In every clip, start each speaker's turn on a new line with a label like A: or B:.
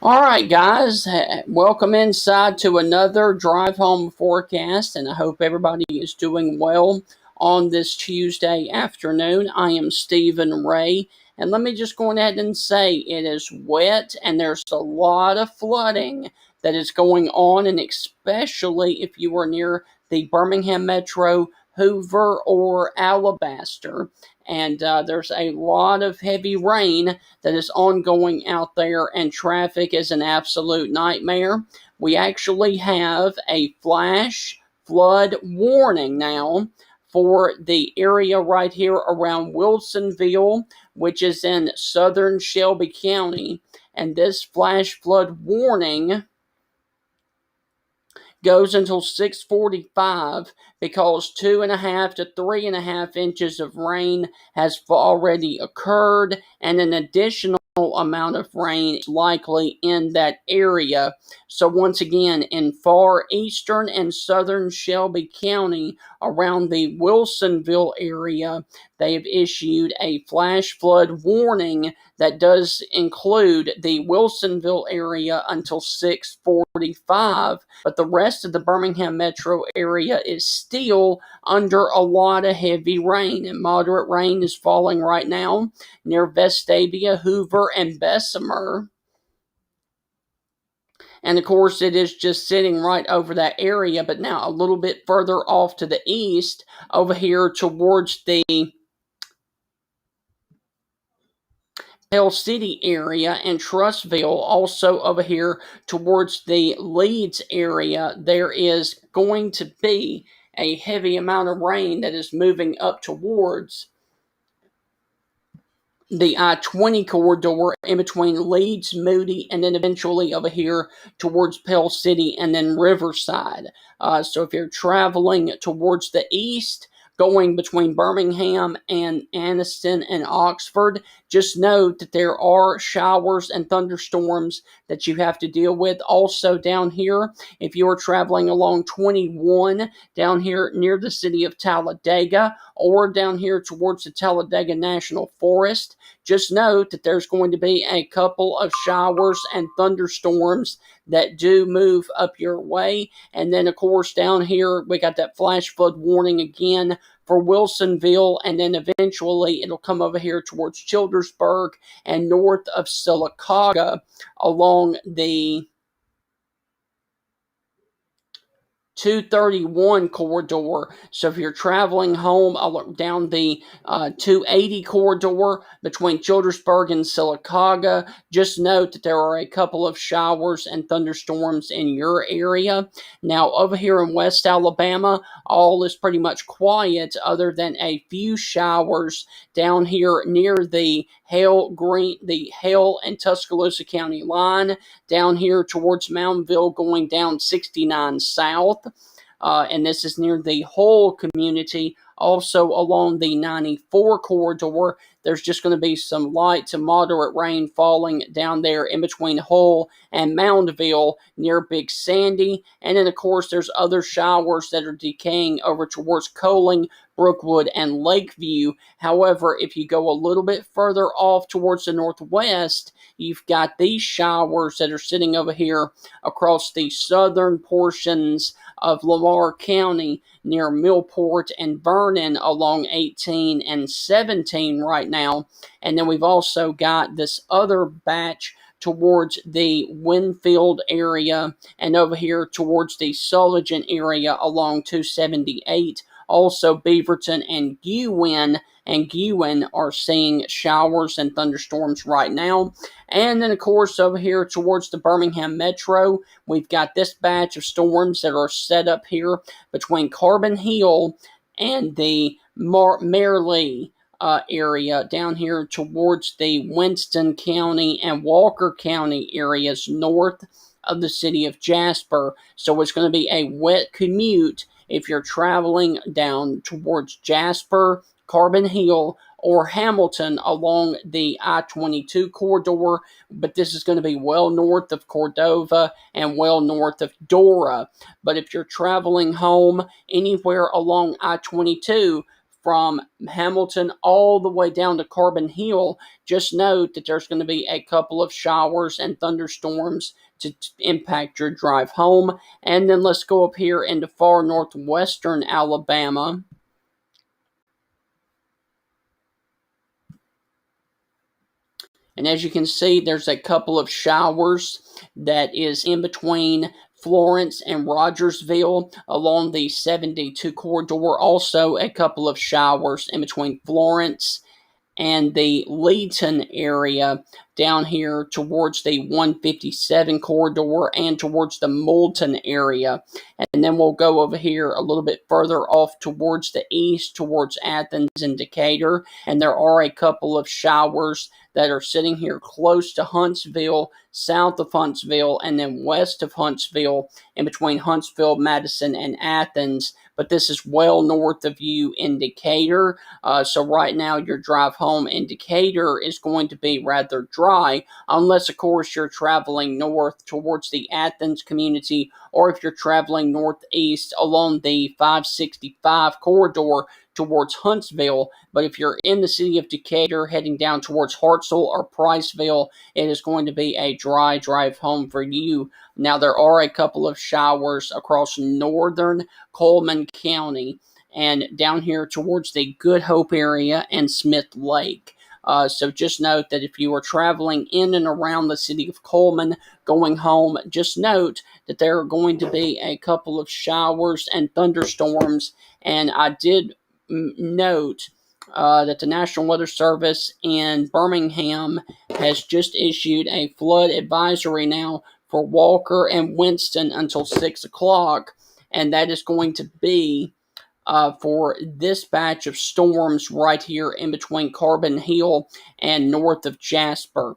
A: All right, guys, welcome inside to another drive home forecast, and I hope everybody is doing well on this Tuesday afternoon. I am Stephen Ray, and let me just go ahead and say it is wet, and there's a lot of flooding that is going on, and especially if you are near the Birmingham Metro, Hoover, or Alabaster. And there's a lot of heavy rain that is ongoing out there, and traffic is an absolute nightmare. We actually have a flash flood warning now for the area right here around Wilsonville, which is in southern Shelby County. And this flash flood warning goes until 6:45 because 2.5 to 3.5 inches of rain has already occurred, and an additional amount of rain is likely in that area. So once again, in far eastern and southern Shelby County, around the Wilsonville area, they have issued a flash flood warning that does include the Wilsonville area until 6:45, but the rest of the Birmingham metro area is still under a lot of heavy rain, and moderate rain is falling right now near Vestavia, Hoover, and Bessemer. And of course, it is just sitting right over that area, but now a little bit further off to the east, over here towards the Pell City area and Trussville, also over here towards the Leeds area, there is going to be a heavy amount of rain that is moving up towards the I-20 corridor in between Leeds, Moody, and then eventually over here towards Pell City and then Riverside. So if you're traveling towards the east, going between Birmingham and Anniston and Oxford, just note that there are showers and thunderstorms that you have to deal with. Also down here, if you are traveling along 21 down here near the city of Talladega, or down here towards the Talladega National Forest, just note that there's going to be a couple of showers and thunderstorms that do move up your way. And then, of course, down here, we got that flash flood warning again for Wilsonville, and then eventually it'll come over here towards Childersburg and north of Sylacauga along the 231 corridor. So if you're traveling home, I'll look down the 280 corridor between Childersburg and Sylacauga. Just note that there are a couple of showers and thunderstorms in your area. Now, over here in West Alabama, all is pretty much quiet other than a few showers down here near the Hale and Tuscaloosa County line, down here towards Mountainville, going down 69 South. And this is near the whole community. Also along the 94 corridor, there's just going to be some light to moderate rain falling down there in between Hull and Moundville near Big Sandy. And then, of course, there's other showers that are decaying over towards Coaling, Brookwood, and Lakeview. However, if you go a little bit further off towards the northwest, you've got these showers that are sitting over here across the southern portions of Lamar County near Millport and Vernon along 18 and 17 right now. And then we've also got this other batch towards the Winfield area and over here towards the Sullivan area along 278. Also, Beaverton and Gewin are seeing showers and thunderstorms right now. And then, of course, over here towards the Birmingham Metro, we've got this batch of storms that are set up here between Carbon Hill and the Marlee area down here towards the Winston County and Walker County areas north of the city of Jasper. So it's going to be a wet commute if you're traveling down towards Jasper, Carbon Hill, or Hamilton along the I-22 corridor, but this is going to be well north of Cordova and well north of Dora. But if you're traveling home anywhere along I-22 from Hamilton all the way down to Carbon Hill, just note that there's going to be a couple of showers and thunderstorms to impact your drive home. And then let's go up here into far northwestern Alabama. And as you can see, there's a couple of showers that is in between Florence and Rogersville along the 72 corridor. Also, a couple of showers in between Florence and the Leeton area down here towards the 157 corridor and towards the Moulton area. And then we'll go over here a little bit further off towards the east, towards Athens and Decatur. And there are a couple of showers that are sitting here close to Huntsville, south of Huntsville, and then west of Huntsville, in between Huntsville, Madison, and Athens. But this is well north of you in Decatur. So right now your drive home in Decatur is going to be rather dry, unless of course you're traveling north towards the Athens community, or if you're traveling northeast along the 565 corridor towards Huntsville. But if you're in the city of Decatur heading down towards Hartselle or Priceville, it is going to be a dry drive home for you. Now, there are a couple of showers across northern Coleman County and down here towards the Good Hope area and Smith Lake. So just note that if you are traveling in and around the city of Coleman going home, just note that there are going to be a couple of showers and thunderstorms. And I did note that the National Weather Service in Birmingham has just issued a flood advisory now for Walker and Winston until 6 o'clock, and that is going to be for this batch of storms right here in between Carbon Hill and north of Jasper.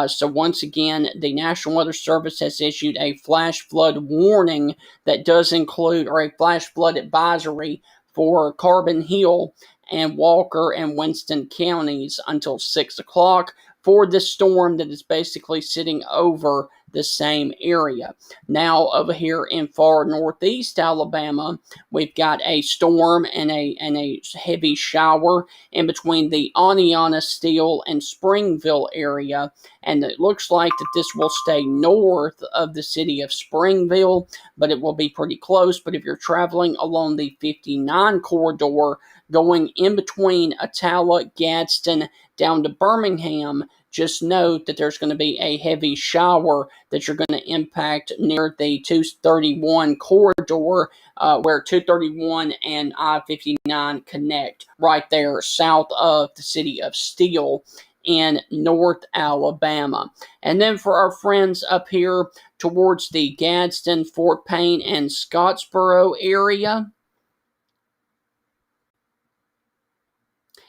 A: So once again, the National Weather Service has issued a flash flood warning that does include, or a flash flood advisory for Carbon Hill and Walker and Winston counties until 6 o'clock for this storm that is basically sitting over the same area. Now, over here in far northeast Alabama, we've got a storm and a heavy shower in between the Aniana, Steele, and Springville area, and it looks like that this will stay north of the city of Springville, but it will be pretty close. But if you're traveling along the 59 corridor, going in between Attalla, Gadsden, down to Birmingham, just note that there's going to be a heavy shower that you're going to impact near the 231 corridor, where 231 and I-59 connect, right there south of the city of Steele in North Alabama. And then for our friends up here towards the Gadsden, Fort Payne, and Scottsboro area,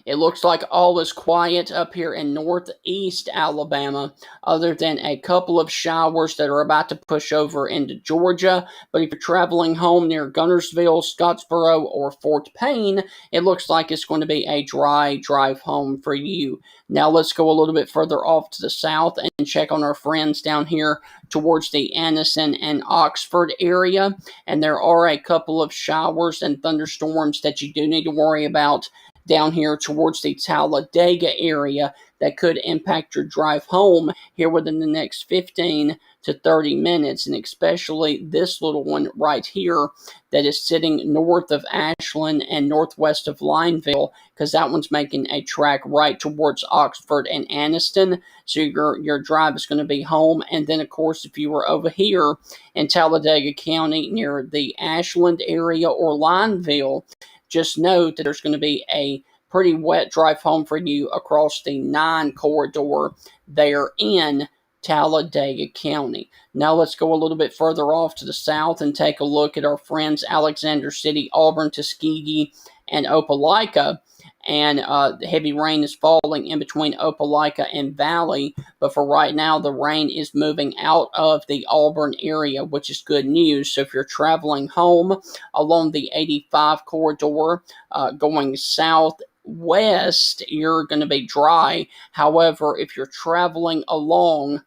A: it looks like all is quiet up here in northeast Alabama, other than a couple of showers that are about to push over into Georgia. But if you're traveling home near Guntersville, Scottsboro, or Fort Payne, it looks like it's going to be a dry drive home for you. Now let's go a little bit further off to the south and check on our friends down here towards the Anniston and Oxford area. And there are a couple of showers and thunderstorms that you do need to worry about down here towards the Talladega area that could impact your drive home here within the next 15 to 30 minutes, and especially this little one right here that is sitting north of Ashland and northwest of Lineville, because that one's making a track right towards Oxford and Anniston, so your drive is going to be home. And then, of course, if you were over here in Talladega County near the Ashland area or Lineville, just note that there's going to be a pretty wet drive home for you across the 9 corridor there in Talladega County. Now let's go a little bit further off to the south and take a look at our friends Alexander City, Auburn, Tuskegee, and Opelika. And heavy rain is falling in between Opelika and Valley, but for right now the rain is moving out of the Auburn area, which is good news. So if you're traveling home along the 85 corridor going southwest, you're going to be dry. However, if you're traveling along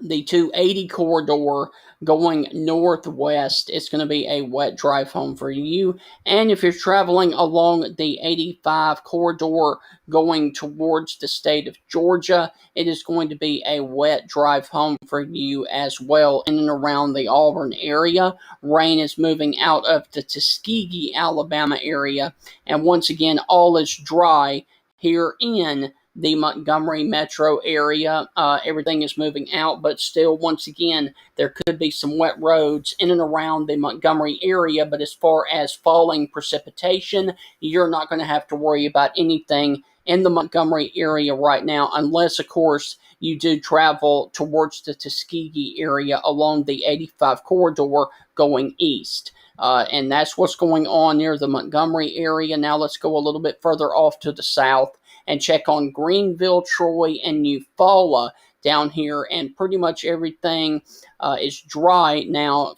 A: the 280 corridor going northwest, it's going to be a wet drive home for you. And if you're traveling along the 85 corridor going towards the state of Georgia, it is going to be a wet drive home for you as well in and around the Auburn area. Rain is moving out of the Tuskegee, Alabama area, and once again, all is dry here in the Montgomery metro area. Everything is moving out, but still, once again, there could be some wet roads in and around the Montgomery area. But as far as falling precipitation, you're not going to have to worry about anything in the Montgomery area right now, unless, of course, you do travel towards the Tuskegee area along the 85 corridor going east. And that's what's going on near the Montgomery area. Now let's go a little bit further off to the south and check on Greenville, Troy, and Eufaula down here, and pretty much everything is dry now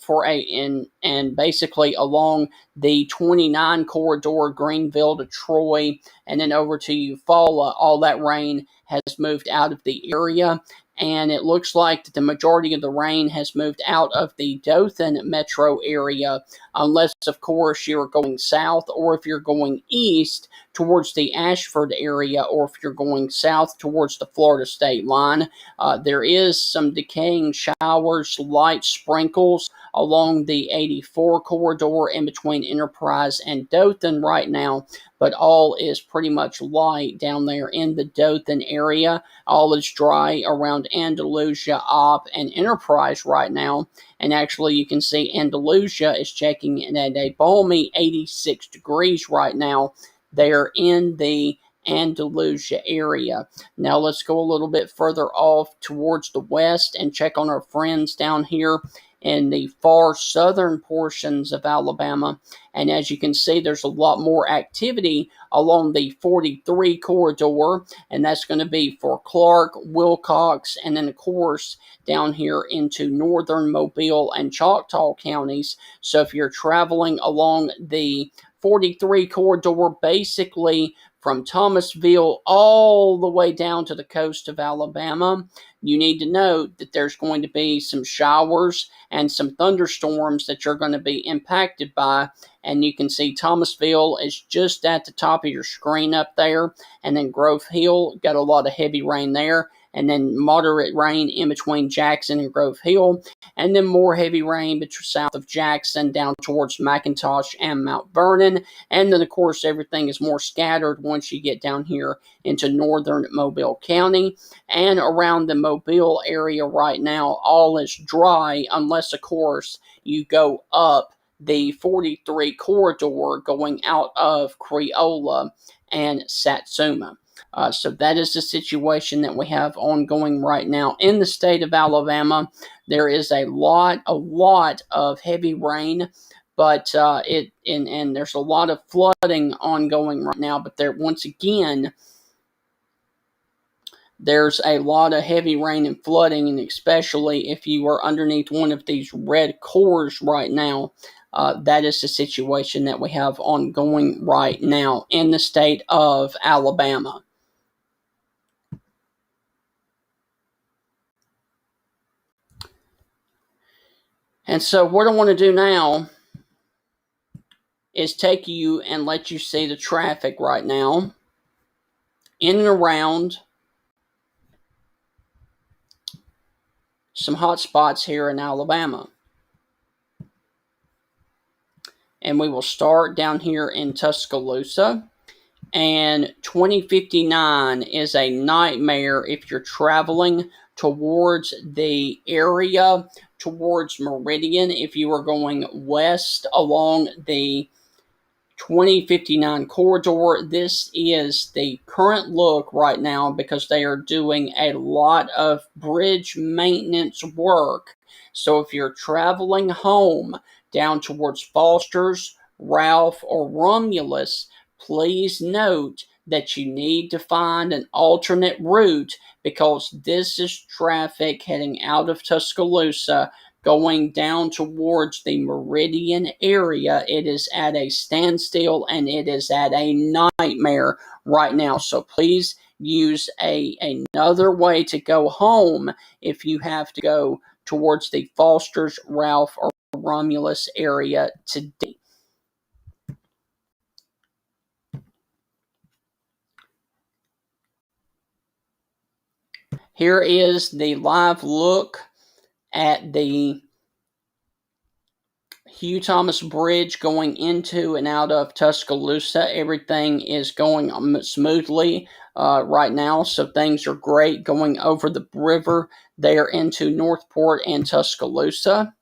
A: and basically along the 29 corridor, Greenville to Troy, and then over to Eufaula. All that rain has moved out of the area, and it looks like the majority of the rain has moved out of the Dothan metro area, unless, of course, you're going south, or if you're going east towards the Ashford area, or if you're going south towards the Florida state line. There is some decaying showers, light sprinkles along the 84 corridor in between Enterprise and Dothan right now, but all is pretty much light down there in the Dothan area. All is dry around Andalusia, Opp, and Enterprise right now. And actually, you can see Andalusia is checking in at a balmy 86 degrees right now there in the Andalusia area. Now let's go a little bit further off towards the west and check on our friends down here in the far southern portions of Alabama. And as you can see, there's a lot more activity along the 43 corridor, and that's going to be for Clark, Wilcox, and then, of course, down here into northern Mobile and Choctaw counties. So if you're traveling along the 43 corridor, basically from Thomasville all the way down to the coast of Alabama, you need to note that there's going to be some showers and some thunderstorms that you're going to be impacted by. And you can see Thomasville is just at the top of your screen up there. And then Grove Hill, got a lot of heavy rain there. And then moderate rain in between Jackson and Grove Hill. And then more heavy rain south of Jackson down towards McIntosh and Mount Vernon. And then, of course, everything is more scattered once you get down here into northern Mobile County. And around the Mobile area right now, all is dry unless, of course, you go up the 43 corridor going out of Creola and Satsuma. So that is the situation that we have ongoing right now in the state of Alabama. There is a lot of heavy rain, but and there's a lot of flooding ongoing right now. But once again, there's a lot of heavy rain and flooding, and especially if you are underneath one of these red cores right now. That is the situation that we have ongoing right now in the state of Alabama. And so what I want to do now is take you and let you see the traffic right now in and around some hot spots here in Alabama. And we will start down here in Tuscaloosa. And 2059 is a nightmare if you're traveling towards the area, towards Meridian. If you are going west along the 2059 corridor, this is the current look right now because they are doing a lot of bridge maintenance work. So if you're traveling home down towards Foster's, Ralph, or Romulus, please note that you need to find an alternate route because this is traffic heading out of Tuscaloosa going down towards the Meridian area, it is at a standstill and it is at a nightmare right now. So please use another way to go home if you have to go towards the Foster's, Ralph, or Romulus area today. Here is the live look at the Hugh Thomas Bridge going into and out of Tuscaloosa. Everything is going smoothly right now, so things are great going over the river there into Northport and Tuscaloosa.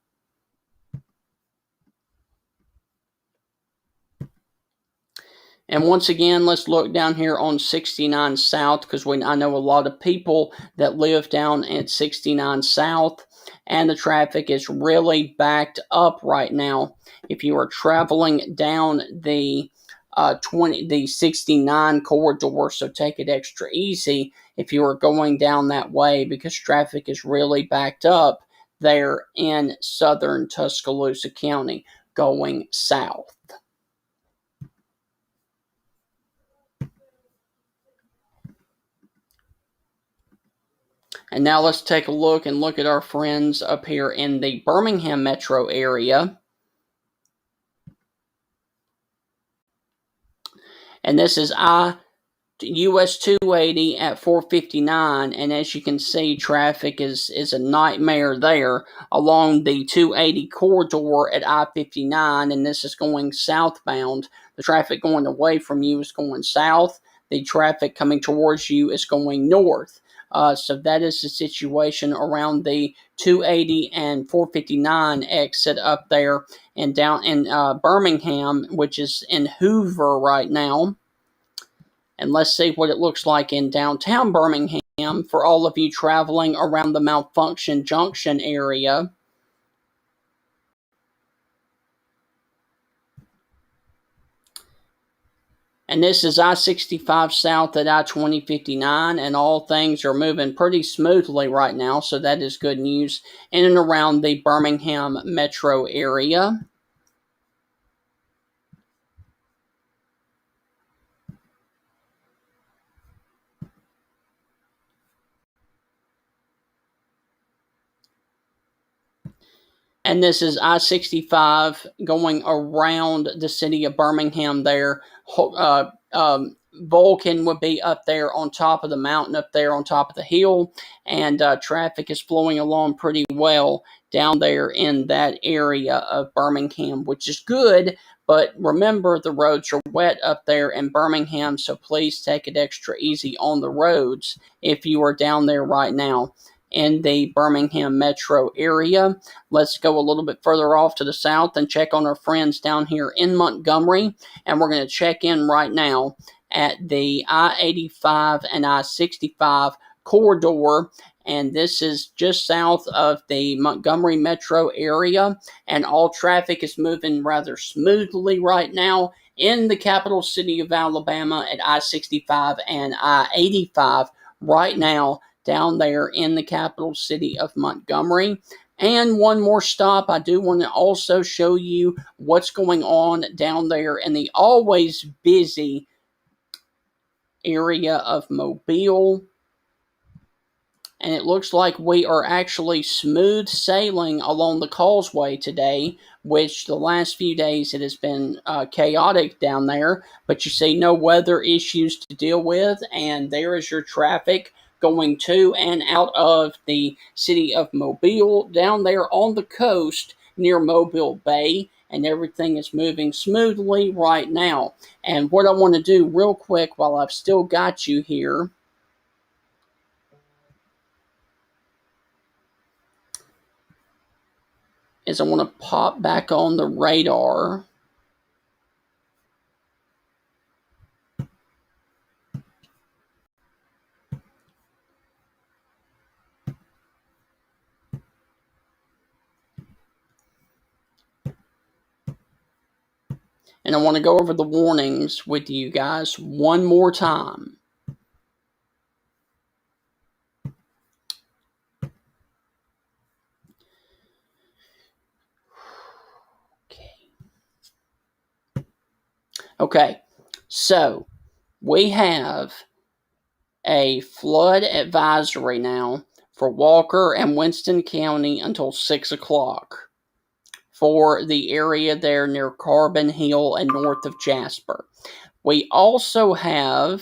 A: And once again, let's look down here on 69 South, because I know a lot of people that live down at 69 South, and the traffic is really backed up right now. If you are traveling down the 69 corridor, so take it extra easy if you are going down that way, because traffic is really backed up there in southern Tuscaloosa County going south. And now let's take a look at our friends up here in the Birmingham metro area. And this is US 280 at 459, and as you can see, traffic is a nightmare there along the 280 corridor at I-59, and this is going southbound. The traffic going away from you is going south. The traffic coming towards you is going north. So that is the situation around the 280 and 459 exit up there and down in Birmingham, which is in Hoover right now. And let's see what it looks like in downtown Birmingham for all of you traveling around the Malfunction Junction area. And this is I-65 South at I-2059, and all things are moving pretty smoothly right now, so that is good news in and around the Birmingham metro area. And this is I-65 going around the city of Birmingham there. Vulcan would be up there on top of the mountain, up there on top of the hill, and traffic is flowing along pretty well down there in that area of Birmingham, which is good. But remember, the roads are wet up there in Birmingham, so please take it extra easy on the roads if you are down there right now in the Birmingham metro area. Let's go a little bit further off to the south and check on our friends down here in Montgomery. And we're going to check in right now at the I-85 and I-65 corridor. And this is just south of the Montgomery metro area. And all traffic is moving rather smoothly right now in the capital city of Alabama at I-65 and I-85 right now, down there in the capital city of Montgomery. And one more stop, I do want to also show you what's going on down there in the always busy area of Mobile. And it looks like we are actually smooth sailing along the causeway today, which the last few days it has been chaotic down there. But you see no weather issues to deal with, and there is your traffic going to and out of the city of Mobile down there on the coast near Mobile Bay, and everything is moving smoothly right now. And what I want to do real quick while I've still got you here is I want to pop back on the radar. And I want to go over the warnings with you guys one more time. Okay, so we have a flood advisory now for Walker and Winston County until 6 o'clock for the area there near Carbon Hill and north of Jasper. We also have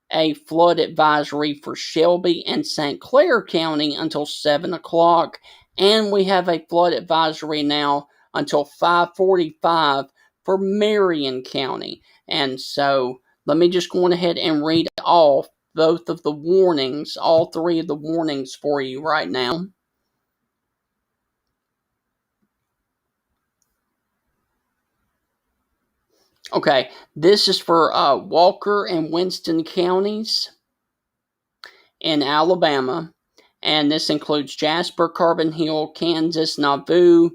A: a flood advisory for Shelby and St. Clair County until 7 o'clock, and we have a flood advisory now until 5:45 for Marion County. And so let me just go on ahead and read off both of the warnings, all three of the warnings for you right now. Okay, this is for Walker and Winston counties in Alabama, and this includes Jasper, Carbon Hill, Kansas, Nauvoo,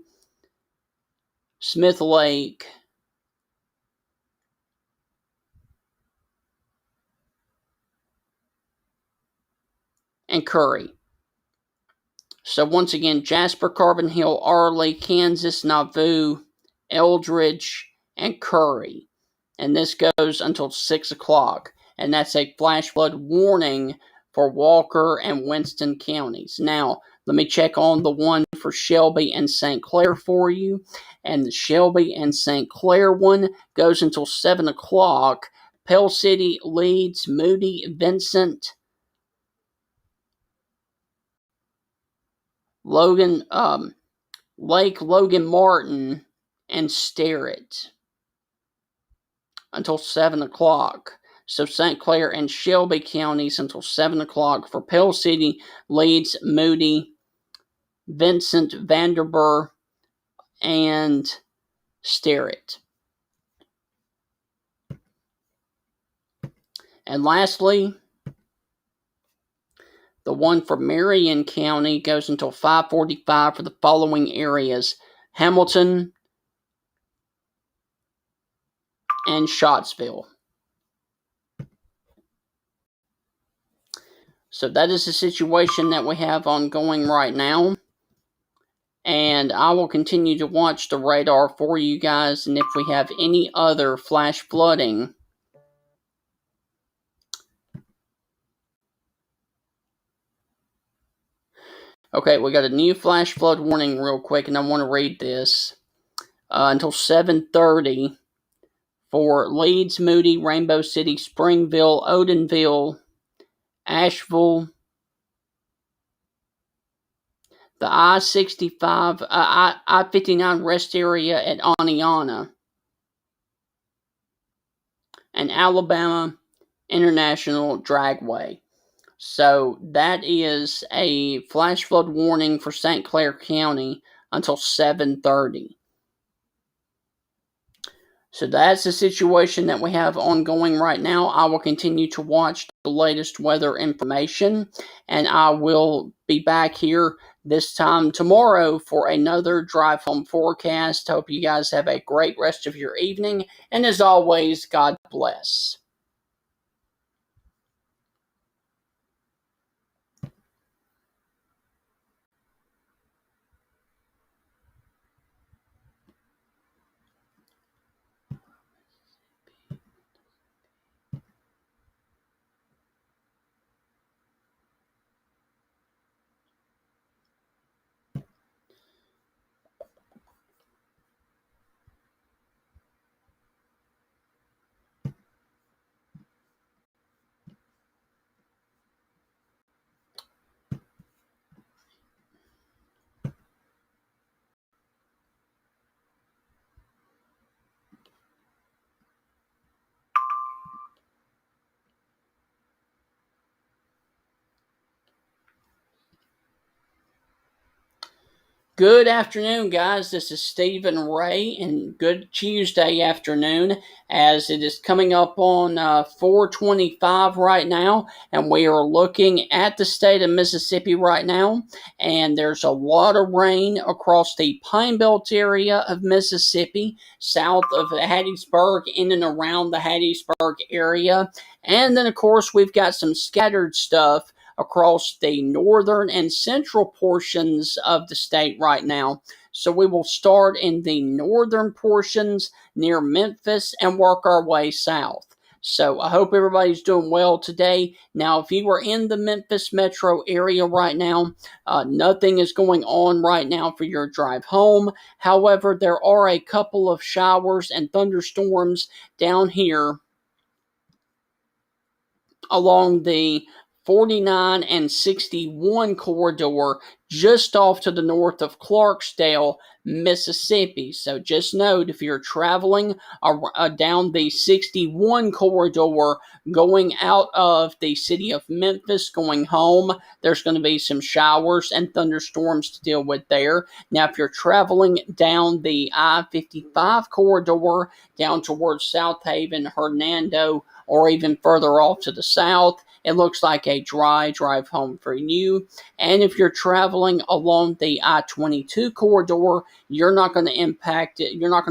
A: Smith Lake, and Curry. So once again, Jasper, Carbon Hill, Arley, Kansas, Nauvoo, Eldridge, and Curry. And this goes until 6 o'clock. And that's a flash flood warning for Walker and Winston counties. Now, let me check on the one for Shelby and St. Clair for you. And the Shelby and St. Clair one goes until 7 o'clock. Pell City, Leeds, Moody, Vincent, Logan, Lake Logan Martin, and Sterrett until 7 o'clock. So St. Clair and Shelby counties until 7 o'clock for Pell City, Leeds, Moody, Vincent, Vanderburgh, and Sterrett. And lastly, the one for Marion County goes until 5:45 for the following areas: Hamilton and Scottsville. So that is the situation that we have ongoing right now. And I will continue to watch the radar for you guys. And if we have any other flash flooding, okay, we got a new flash flood warning real quick, and I want to read this. Until 7:30 for Leeds, Moody, Rainbow City, Springville, Odenville, Asheville, the I-65, I-59 rest area at Aniana, and Alabama International Dragway. So that is a flash flood warning for St. Clair County until 7:30. So that's the situation that we have ongoing right now. I will continue to watch the latest weather information, and I will be back here this time tomorrow for another drive home forecast. Hope you guys have a great rest of your evening, and as always, God bless. Good afternoon, guys. This is Stephen Ray, and good Tuesday afternoon as it is coming up on 4:25 right now, and we are looking at the state of Mississippi right now, and there's a lot of rain across the Pine Belt area of Mississippi, south of Hattiesburg, in and around the Hattiesburg area, and then of course we've got some scattered stuff across the northern and central portions of the state right now. So we will start in the northern portions near Memphis and work our way south. So I hope everybody's doing well today. Now, if you are in the Memphis metro area right now, nothing is going on right now for your drive home. However, there are a couple of showers and thunderstorms down here along the 49 and 61 corridor just off to the north of Clarksdale, Mississippi. So just note, if you're traveling down the 61 corridor going out of the city of Memphis going home, there's going to be some showers and thunderstorms to deal with there. Now, if you're traveling down the I-55 corridor down towards South Haven, Hernando, or even further off to the south, it looks like a dry drive home for you. And if you're traveling along the I-22 corridor, you're not going to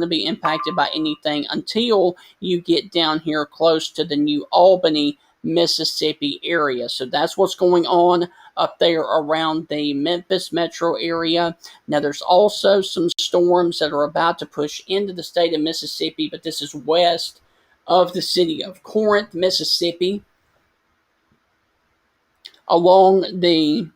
A: be impacted by anything until you get down here close to the New Albany, Mississippi area. So that's what's going on up there around the Memphis metro area. Now, there's also some storms that are about to push into the state of Mississippi, but this is west of the city of Corinth, Mississippi, along the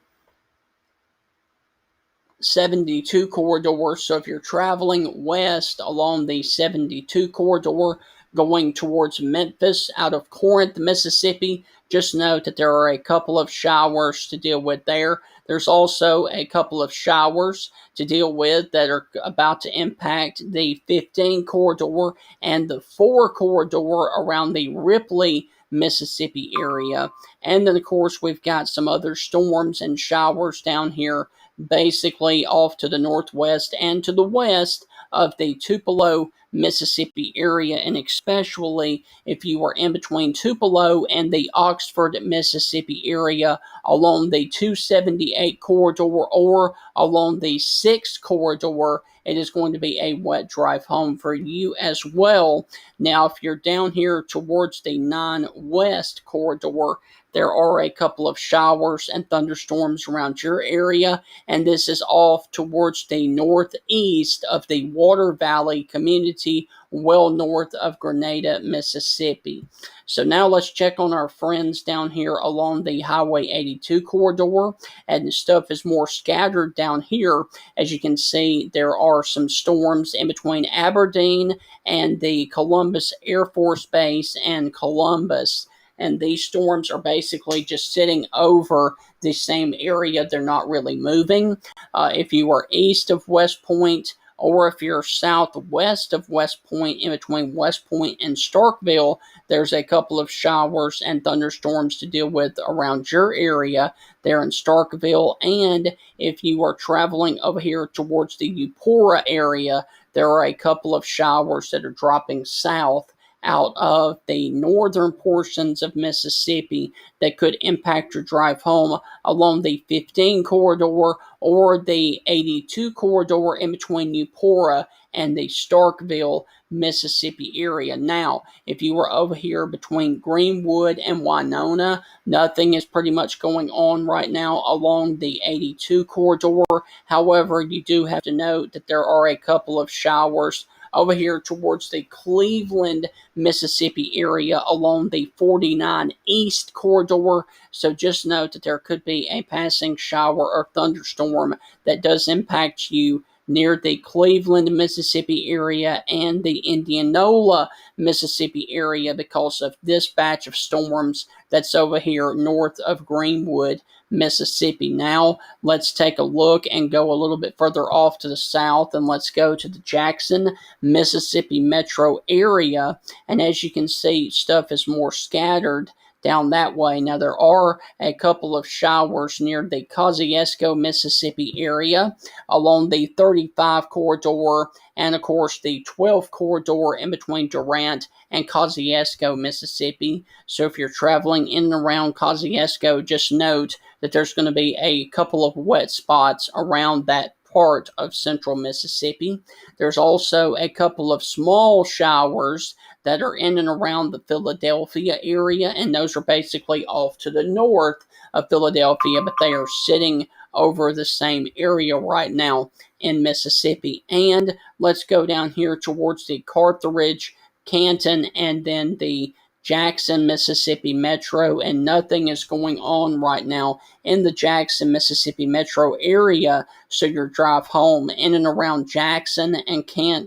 A: 72 corridor. So if you're traveling west along the 72 corridor going towards Memphis out of Corinth, Mississippi, just note that there are a couple of showers to deal with there. There's also a couple of showers to deal with that are about to impact the 15 corridor and the 4 corridor around the Ripley, Mississippi area. And then, of course, we've got some other storms and showers down here, basically off to the northwest and to the west of the Tupelo, Mississippi area, and especially if you are in between Tupelo and the Oxford, Mississippi area along the 278 corridor or along the 6 corridor, it is going to be a wet drive home for you as well. Now, if you're down here towards the 9 West corridor, there are a couple of showers and thunderstorms around your area, and this is off towards the northeast of the Water Valley community, well north of Grenada, Mississippi. So now let's check on our friends down here along the Highway 82 corridor, and stuff is more scattered down here. As you can see, there are some storms in between Aberdeen and the Columbus Air Force Base and Columbus. And these storms are basically just sitting over the same area. They're not really moving. If you are east of West Point, or if you're southwest of West Point, in between West Point and Starkville, there's a couple of showers and thunderstorms to deal with around your area there in Starkville. And if you are traveling over here towards the Eupora area, there are a couple of showers that are dropping south out of the northern portions of Mississippi that could impact your drive home along the 15 corridor or the 82 corridor in between Eupora and the Starkville, Mississippi area. Now, if you were over here between Greenwood and Winona, nothing is pretty much going on right now along the 82 corridor. However, you do have to note that there are a couple of showers over here towards the Cleveland, Mississippi area along the 49 East corridor. So just note that there could be a passing shower or thunderstorm that does impact you near the Cleveland, Mississippi area and the Indianola, Mississippi area because of this batch of storms that's over here north of Greenwood, Mississippi. Now, let's take a look and go a little bit further off to the south, and let's go to the Jackson, Mississippi metro area. And as you can see, stuff is more scattered down that way. Now, there are a couple of showers near the Kosciuszko, Mississippi area along the 35 corridor and, of course, the 12 corridor in between Durant and Kosciuszko, Mississippi. So if you're traveling in and around Kosciuszko, just note that there's going to be a couple of wet spots around that part of central Mississippi. There's also a couple of small showers that are in and around the Philadelphia area, and those are basically off to the north of Philadelphia, but they are sitting over the same area right now in Mississippi. And let's go down here towards the Carthage, Canton, and then the Jackson, Mississippi metro, and nothing is going on right now in the Jackson, Mississippi metro area. So your drive home in and around Jackson and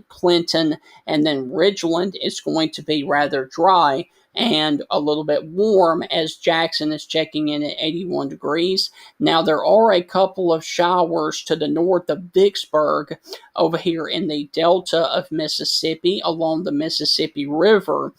A: Clinton and then Ridgeland is going to be rather dry and a little bit warm as Jackson is checking in at 81 degrees. Now, there are a couple of showers to the north of Vicksburg over here in the delta of Mississippi along the Mississippi River.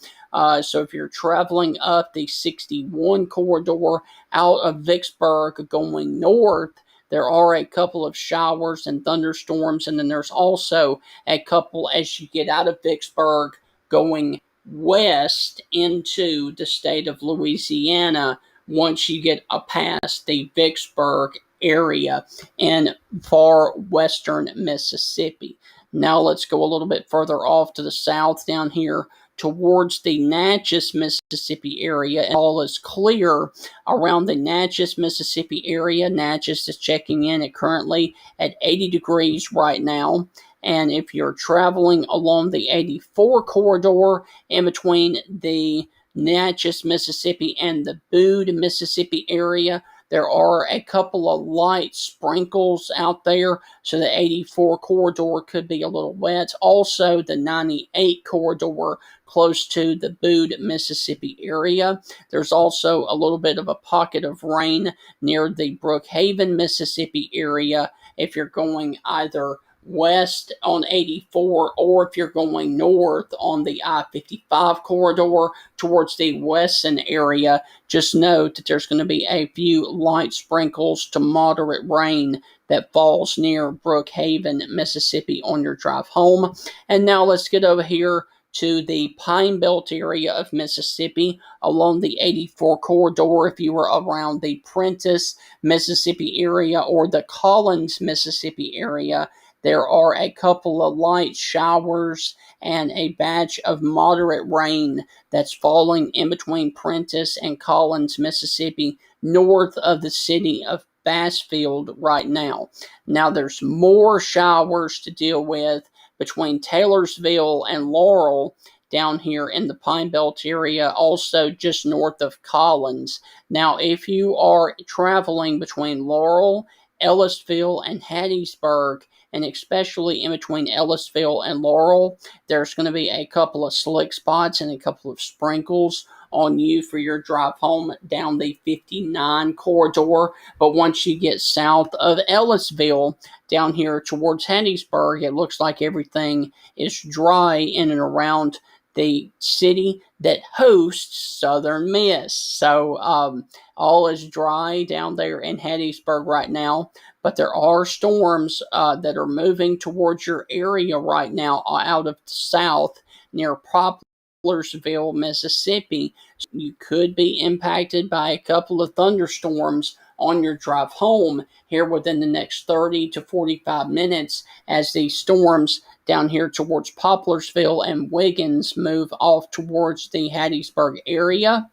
A: So if you're traveling up the 61 corridor out of Vicksburg going north, there are a couple of showers and thunderstorms, and then there's also a couple as you get out of Vicksburg going west into the state of Louisiana once you get past the Vicksburg area in far western Mississippi. Now let's go a little bit further off to the south down here towards the Natchez, Mississippi area. And all is clear around the Natchez, Mississippi area. Natchez is checking in at currently at 80 degrees right now. And if you're traveling along the 84 corridor in between the Natchez, Mississippi and the Bude, Mississippi area, there are a couple of light sprinkles out there, so the 84 corridor could be a little wet. Also, the 98 corridor close to the Bude, Mississippi area. There's also a little bit of a pocket of rain near the Brookhaven, Mississippi area if you're going either west on 84 or if you're going north on the I-55 corridor towards the Wesson area. Just note that there's going to be a few light sprinkles to moderate rain that falls near Brookhaven, Mississippi on your drive home. And now let's get over here to the Pine Belt area of Mississippi along the 84 corridor. If you were around the Prentiss, Mississippi area or the Collins, Mississippi area, there are a couple of light showers and a batch of moderate rain that's falling in between Prentiss and Collins, Mississippi, north of the city of Bassfield right now. Now, there's more showers to deal with between Taylorsville and Laurel down here in the Pine Belt area, also just north of Collins. Now, if you are traveling between Laurel, Ellisville, and Hattiesburg, and especially in between Ellisville and Laurel, there's going to be a couple of slick spots and a couple of sprinkles on you for your drive home down the 59 corridor. But once you get south of Ellisville, down here towards Hattiesburg, it looks like everything is dry in and around the city that hosts Southern Miss. So all is dry down there in Hattiesburg right now, but there are storms that are moving towards your area right now out of the south near Poplarsville, Mississippi. You could be impacted by a couple of thunderstorms on your drive home here within the next 30 to 45 minutes as these storms down here towards Poplarsville and Wiggins move off towards the Hattiesburg area.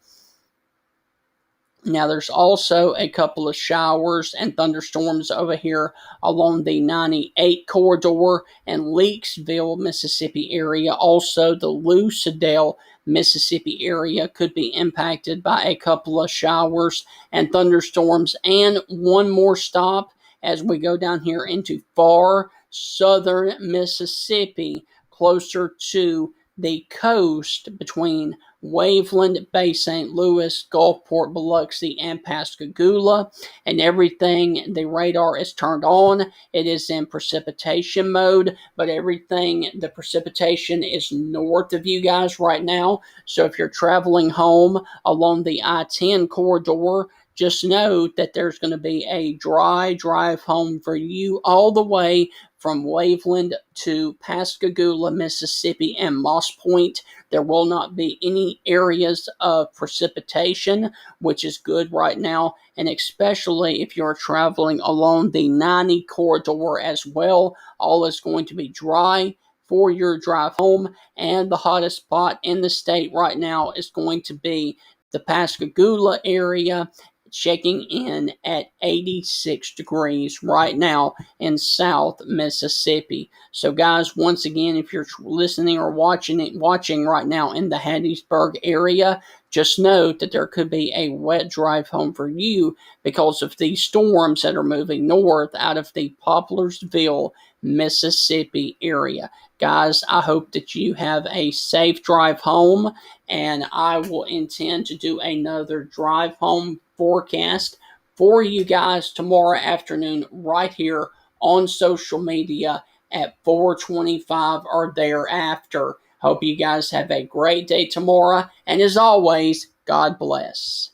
A: Now, there's also a couple of showers and thunderstorms over here along the 98 corridor and Leakesville, Mississippi area. Also, the Lucedale, Mississippi area could be impacted by a couple of showers and thunderstorms. And one more stop as we go down here into far southern Mississippi, closer to the coast between Waveland, Bay St. Louis, Gulfport, Biloxi, and Pascagoula, and everything, the radar is turned on. It is in precipitation mode, but everything, the precipitation is north of you guys right now. So if you're traveling home along the I-10 corridor, just know that there's going to be a dry drive home for you all the way from Waveland to Pascagoula, Mississippi, and Moss Point. There will not be any areas of precipitation, which is good right now, and especially if you're traveling along the 90 corridor as well. All is going to be dry for your drive home, and the hottest spot in the state right now is going to be the Pascagoula area checking in at 86 degrees right now in South Mississippi. So, guys, once again, if you're listening or watching right now in the Hattiesburg area, just note that there could be a wet drive home for you because of these storms that are moving north out of the Poplarsville, Mississippi area. Guys, I hope that you have a safe drive home, and I will intend to do another drive home forecast for you guys tomorrow afternoon right here on social media at 4:25 or thereafter. Hope you guys have a great day tomorrow, and as always, God bless.